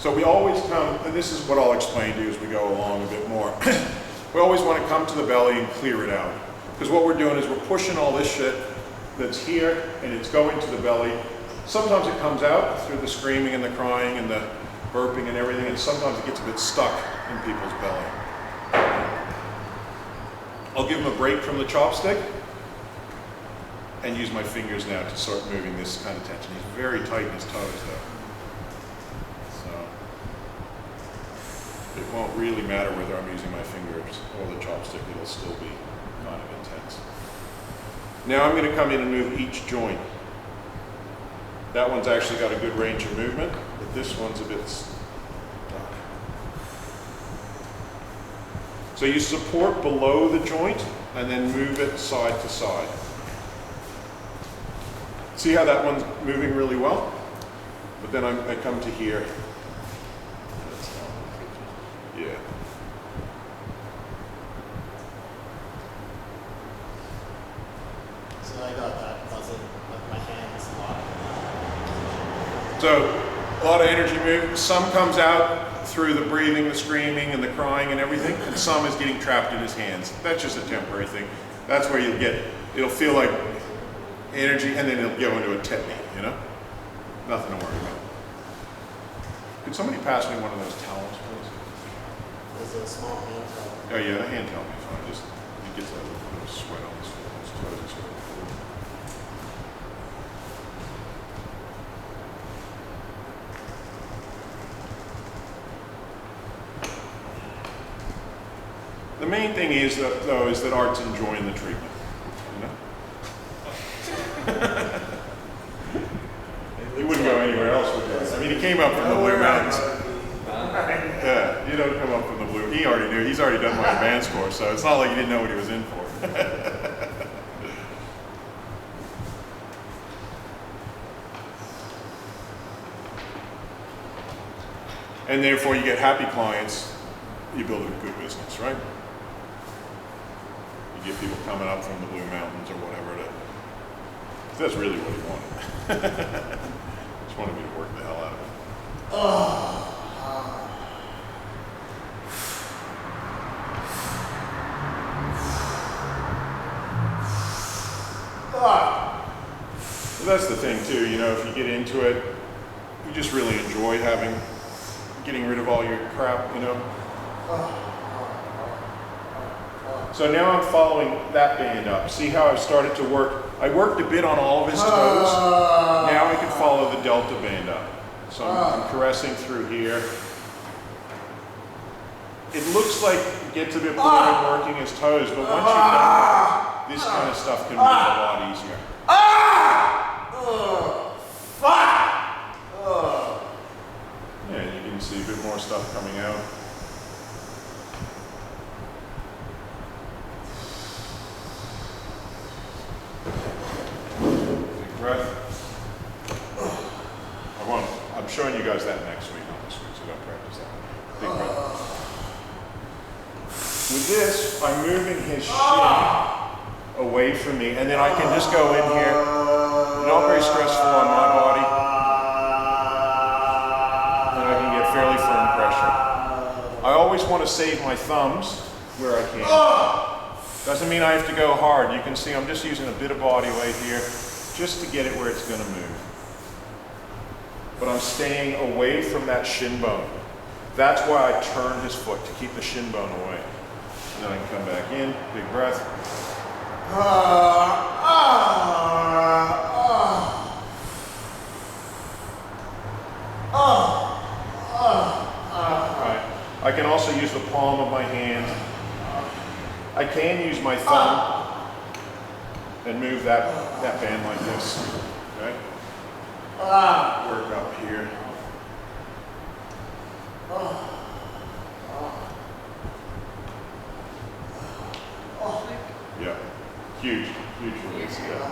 So we always come, and this is what I'll explain to you as we go along a bit more. We always want to come to the belly and clear it out. Because what we're doing is we're pushing all this shit that's here and it's going to the belly. Sometimes it comes out through the screaming and the crying and the burping and everything, and sometimes it gets a bit stuck in people's belly. I'll give him a break from the chopstick and use my fingers now to start moving this kind of tension. He's very tight in his toes though. So it won't really matter whether I'm using my fingers or the chopstick, it'll still be kind of intense. Now I'm going to come in and move each joint. That one's actually got a good range of movement, but this one's a bit stuck. So you support below the joint and then move it side to side. See how that one's moving really well? But then I come to here. Yeah. So I got that puzzle with my hands locked. So a lot of energy movement. Some comes out through the breathing, the screaming, and the crying and everything, and some is getting trapped in his hands. That's just a temporary thing. That's where you'll get, it'll feel like energy, and then it'll go into a tetany, you know? Nothing to worry about. Could somebody pass me one of those towels, please? There's a small hand towel. Oh yeah, a hand towel will be fine. Just, it gets a little sweat on his toes. The main thing is, though, is that Art's enjoying the treatment, you know? He wouldn't go anywhere else with this. I mean, he came up from the Blue Mountains. Yeah, you don't come up from the Blue. He already knew. He's already done my advanced course, so it's not like he didn't know what he was in for. And therefore, you get happy clients, you build a good business, right? You get people coming up from the Blue Mountains or whatever. That's really what he wanted. Just wanted me to work the hell out of it. Oh. Well, that's the thing too, you know, if you get into it, you just really enjoy getting rid of all your crap, you know. So now I'm following that band up. See how I've started to work? I worked a bit on all of his toes. Now I can follow the delta band up. So I'm caressing through here. It looks like it gets a bit boring working his toes, but once you've done that, this kind of stuff can move a lot easier. Yeah, you can see a bit more stuff coming out. Big breath. I'm showing you guys that next week, not this week, so don't practice that. Big breath. With this, I'm moving his shin away from me, and then I can just go in here, not very stressful on my body, and I can get fairly firm pressure. I always want to save my thumbs where I can. Doesn't mean I have to go hard. You can see I'm just using a bit of body weight here, just to get it where it's going to move. But I'm staying away from that shin bone. That's why I turn his foot, to keep the shin bone away. And then I can come back in, big breath. Right. I can also use the palm of my hand. I can use my thumb and move that band like this. Okay? Work up here. Yeah, huge release. Yeah.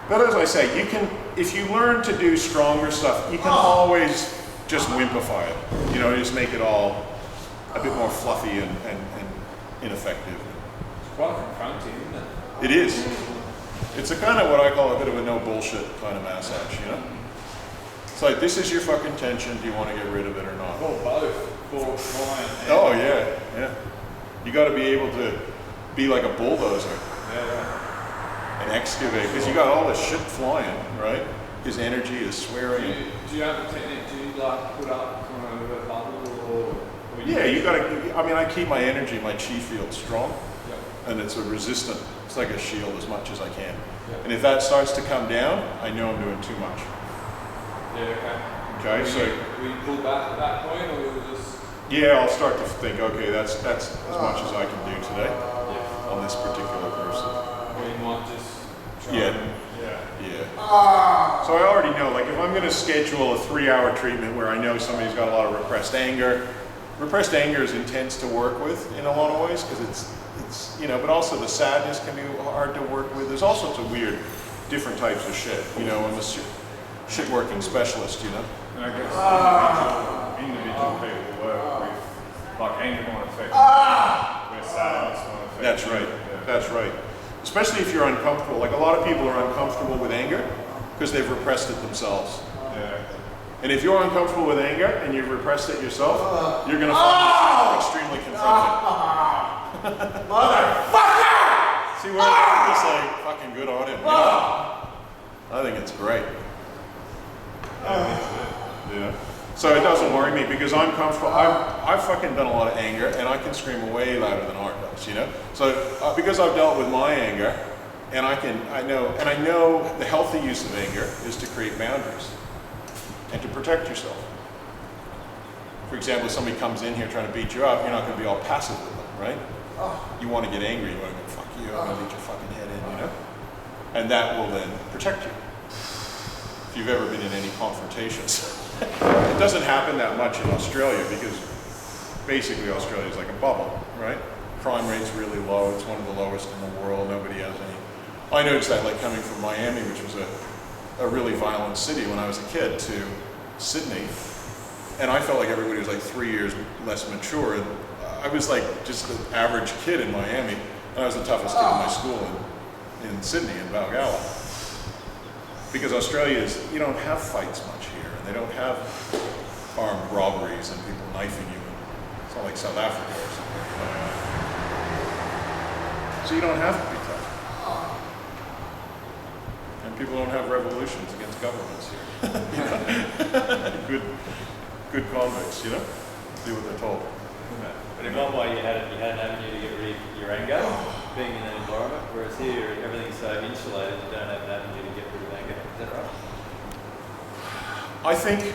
But as I say, you can, if you learn to do stronger stuff, you can always just wimpify it. You know, just make it all a bit more fluffy and ineffective. It's quite confronting, isn't it? It is. It's a kind of what I call a bit of a no bullshit kind of massage, you know? It's like, this is your fucking tension. Do you want to get rid of it or not? Or both. For flying. Oh yeah, yeah. You got to be able to be like a bulldozer Yeah. and excavate, because you got all this shit flying, right? His energy is swearing. Do you have a technique? Do you like put up kind of a bubble or Yeah, you got to. I mean, I keep my energy, my chi field strong, Yep. and it's a resistant. It's like a shield as much as I can. Yep. And if that starts to come down, I know I'm doing too much. Yeah. Okay. Okay, so Will you pull back at that point, or you'll just? yeah, I'll start to think, okay, that's as much as I can do today Yeah. on this particular person. Or you might just. Try Yeah. and- yeah. Yeah. So I already know, like if I'm going to schedule a 3-hour treatment where I know somebody's got a lot of repressed anger is intense to work with in a lot of ways, because it's you know, but also the sadness can be hard to work with. There's all sorts of weird, different types of shit. You know, I'm a shit working specialist, you know. And I guess individual people work with like anger might affect where sadness might affect. That's right. Yeah. That's right. Especially if you're uncomfortable. Like a lot of people are uncomfortable with anger because they've repressed it themselves. Yeah. And if you're uncomfortable with anger and you've repressed it yourself, you're going to find it extremely confronting. Motherfucker! See where I'm just like, fucking good on him. You know? I think it's great. Yeah. So it doesn't worry me because I'm comfortable. I've fucking done a lot of anger and I can scream way louder than Art does, you know? So because I've dealt with my anger and I know the healthy use of anger is to create boundaries and to protect yourself. For example, if somebody comes in here trying to beat you up, you're not going to be all passive with them, right? You want to get angry, you want to go, fuck you, I'm going to beat your fucking head in, you know? And that will then protect you. If you've ever been in any confrontations. It doesn't happen that much in Australia because basically Australia is like a bubble, right? Crime rate's really low, it's one of the lowest in the world, nobody has any. I noticed that like coming from Miami, which was a really violent city when I was a kid, to Sydney, and I felt like everybody was like 3 years less mature. And I was like just an average kid in Miami, and I was the toughest kid in my school in Sydney, in Valgalla. Because Australia is, you don't have fights much here, and they don't have armed robberies and people knifing you. It's not like South Africa or something. So you don't have to be tough. And people don't have revolutions against governments here. Good convicts, you know? Do what they're told. But in one way, you had an avenue to get rid of your anger, being in that environment, whereas here everything's so insulated, you don't have an avenue to get rid of anger. Is that right? I think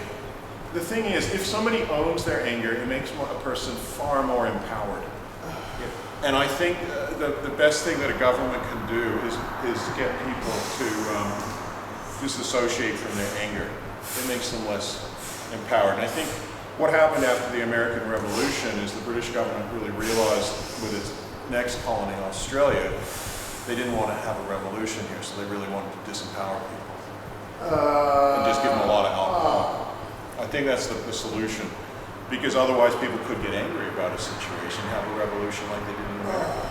the thing is, if somebody owns their anger, it makes a person far more empowered. And I think the best thing that a government can do is get people to disassociate from their anger. It makes them less empowered. And I think what happened after the American Revolution is the British government really realized with its next colony, Australia, they didn't want to have a revolution here, so they really wanted to disempower people. And just give them a lot of alcohol. I think that's the solution. Because otherwise people could get angry about a situation, have a revolution like they did in America.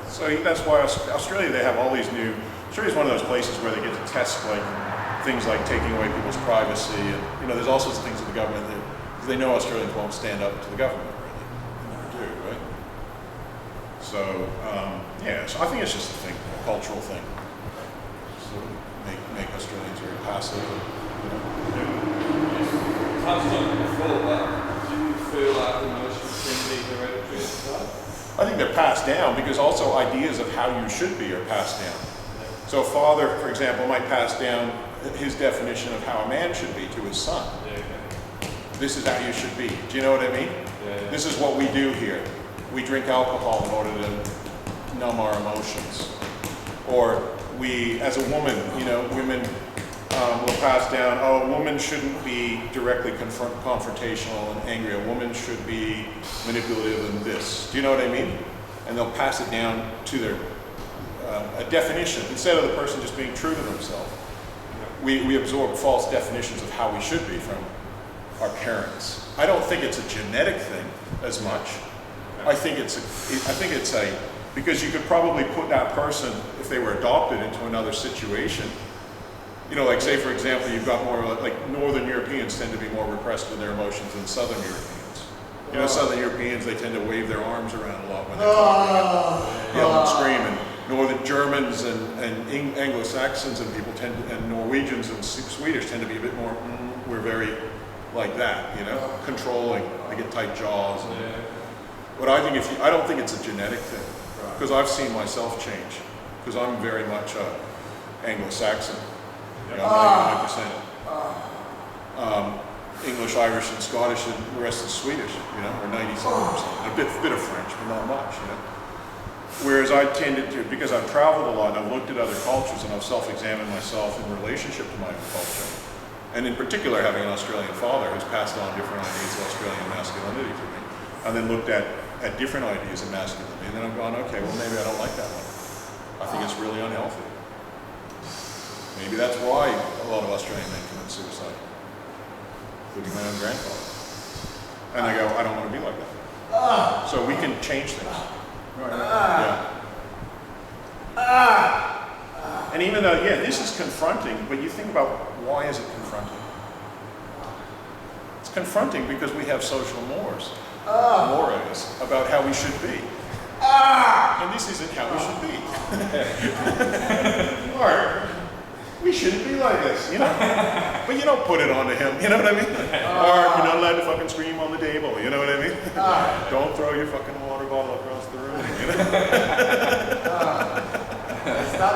So that's why Australia, they have all these new, Australia's one of those places where they get to test like things like taking away people's privacy, and you know, there's all sorts of things in the government that, because they know Australians won't stand up to the government, really. They never do, right? So, yeah, so I think it's just a thing, a cultural thing. So make Australians very passive, you know. Touched on it before, but do you feel like emotions can be hereditary as well? I think they're passed down because also ideas of how you should be are passed down. So a father, for example, might pass down his definition of how a man should be to his son. This is how you should be. Do you know what I mean? This is what we do here. We drink alcohol in order to numb our emotions. Or we, as a woman, you know, women will pass down, oh, a woman shouldn't be directly confrontational and angry. A woman should be manipulative and this. Do you know what I mean? And they'll pass it down to their a definition instead of the person just being true to themselves. We absorb false definitions of how we should be from our parents. I don't think it's a genetic thing as much. I think it's because you could probably put that person, if they were adopted into another situation, You know, like say for example, you've got more like Northern Europeans tend to be more repressed with their emotions than Southern Europeans. You know, Southern Europeans, they tend to wave their arms around a lot when they're talking and yell and scream. And Northern Germans and Anglo-Saxons and people tend to, and Norwegians and Swedish tend to be a bit more, we're very like that, you know, controlling. They get tight jaws. But I think I don't think it's a genetic thing, because I've seen myself change, because I'm very much Anglo-Saxon. You know, I'm 99%. English, Irish, and Scottish, and the rest is Swedish, you know, or 97%. A bit of French, but not much, you know. Whereas I tended to, because I've traveled a lot, and I've looked at other cultures, and I've self-examined myself in relationship to my own culture. And in particular, having an Australian father who's passed on different ideas of Australian masculinity to me, and then looked at different ideas of masculinity, and then I've gone, okay, well maybe I don't like that one. I think it's really unhealthy. Maybe that's why a lot of Australian men commit suicide, including my own grandfather. And I go, I don't want to be like that. So we can change things. Yeah. And even though, yeah, this is confronting, but you think about why is it confronting? It's confronting because we have social mores about how we should be. And this isn't how we should be. Or we shouldn't be like this, you know? But you don't put it onto him, you know what I mean? Or you're not allowed to fucking scream on the table, you know what I mean? Don't throw your fucking water bottle across the room, you know? Stop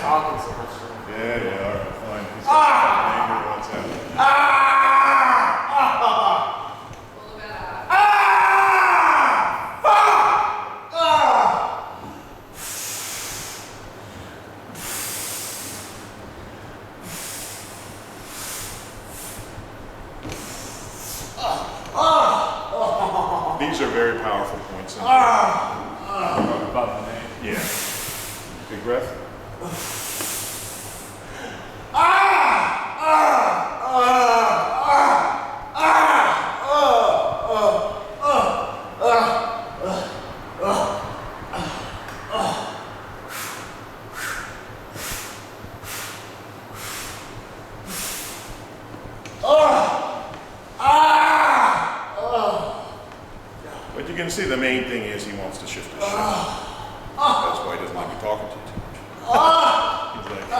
talking so much. Yeah, all right, fine. He's just fucking angry what's happening. These are very powerful points. Above the knee. Yeah. Big breath. But you can see the main thing is he wants to shift his shit. That's why he doesn't like me talking to you too much. He's like, shift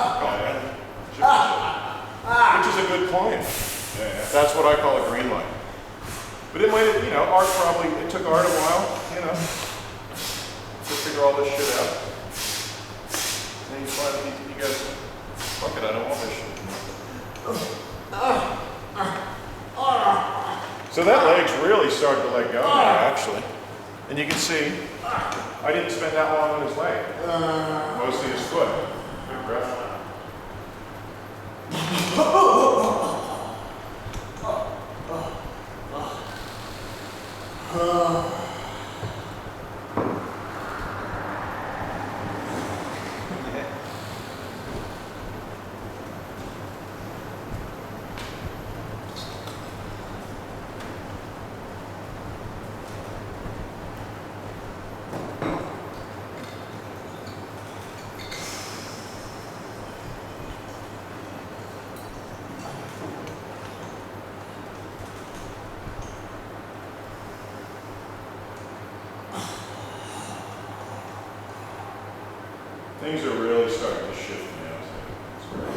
his shit. Which is a good client. That's what I call a green light. But it might, you know, it took Art a while, you know, to figure all this shit out. And he finally, he goes, fuck it, I don't want this shit. So that leg's really started to let go now, actually. And you can see, I didn't spend that long on his leg. Mostly his foot. Big breath. Things are really starting to shift now. It's great.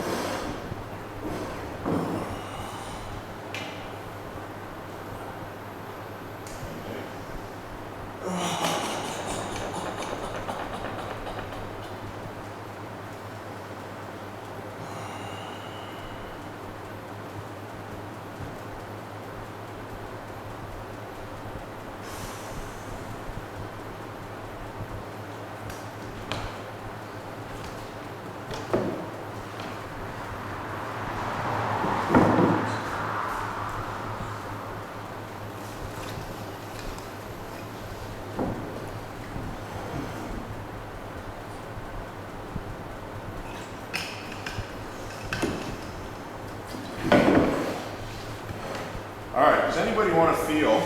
All right, does anybody want to feel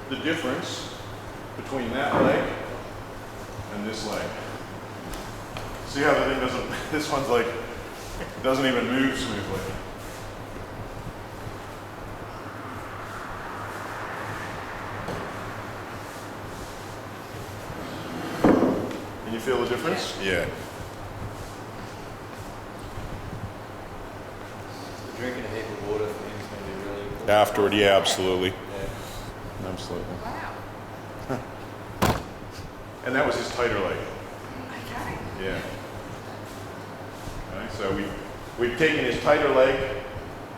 the difference between that leg and this leg? See how the thing doesn't, this one's like It doesn't even move smoothly. Can you feel the difference? Yeah. Drinking a heap of water for him is going to be really important. Afterward, yeah, absolutely. Yeah. Absolutely. Wow. And that was his tighter leg. Okay. Yeah. Okay, so we've taken his tighter leg,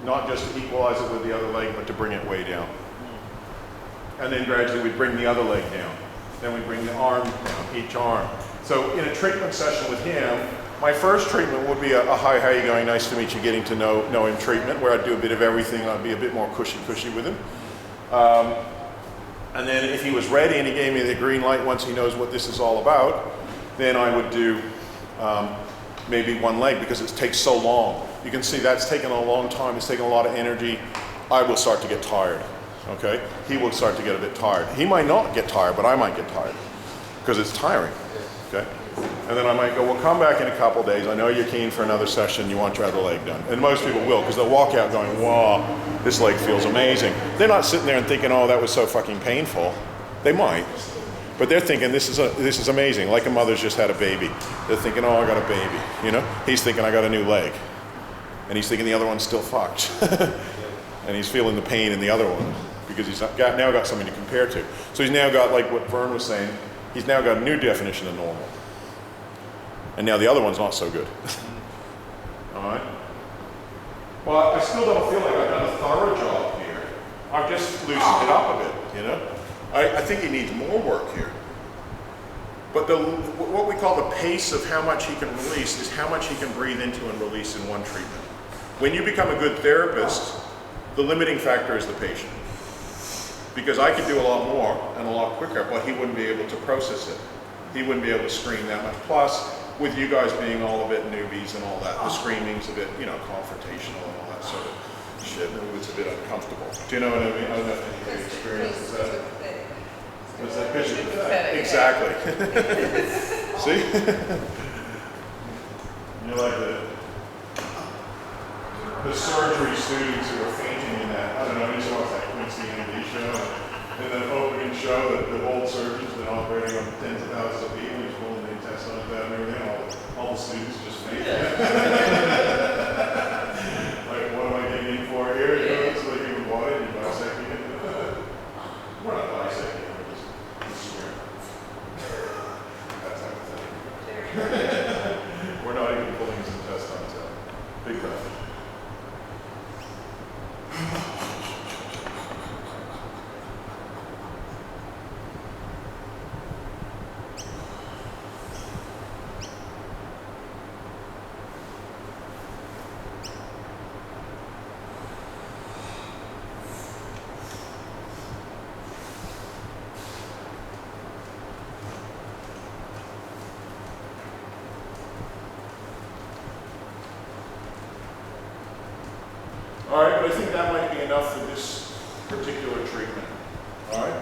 not just to equalize it with the other leg, but to bring it way down. And then gradually we bring the other leg down. Then we bring the arm down, each arm. So in a treatment session with him, my first treatment would be a hi, how you going, nice to meet you, getting to know him treatment, where I'd do a bit of everything. I'd be a bit more cushy with him. And then if he was ready and he gave me the green light once he knows what this is all about, then I would do maybe one leg, because it takes so long. You can see that's taken a long time. It's taken a lot of energy. I will start to get tired, okay? He will start to get a bit tired. He might not get tired, but I might get tired because it's tiring, okay? And then I might go, well, come back in a couple days. I know you're keen for another session. You want your other leg done. And most people will, because they'll walk out going, wow, this leg feels amazing. They're not sitting there and thinking, oh, that was so fucking painful. They might. But they're thinking, this is amazing. Like a mother's just had a baby. They're thinking, oh, I got a baby. You know? He's thinking, I got a new leg. And he's thinking the other one's still fucked. And he's feeling the pain in the other one, because he's now got something to compare to. So he's now got, like what Vern was saying, he's now got a new definition of normal. And now the other one's not so good. All right? Well, I still don't feel like I've done a thorough job here. I've just loosened it up a bit, you know? I think he needs more work here. But what we call the pace of how much he can release is how much he can breathe into and release in one treatment. When you become a good therapist, the limiting factor is the patient. Because I could do a lot more and a lot quicker, but he wouldn't be able to process it. He wouldn't be able to scream that much. Plus, with you guys being all a bit newbies and all that, the screaming's a bit, you know, confrontational and all that sort of shit. It's a bit uncomfortable. Do you know what I mean? I don't know if any experience that. What's that? Exactly. See? You're like the surgery students who are fainting in that. I don't know, you just watch that Quincy MD show. And then opening show that the old surgeon's been operating on tens of thousands of people. He's pulling the intestine out and everything. All the students just faint. Like, what am I getting in for here? You know, it's like human body, and you're dissecting it. We're not dissecting it, we're just swearing. That type of thing. We're not even pulling his intestines out. Big breath. All right, but I think that might be enough for this particular treatment. All right?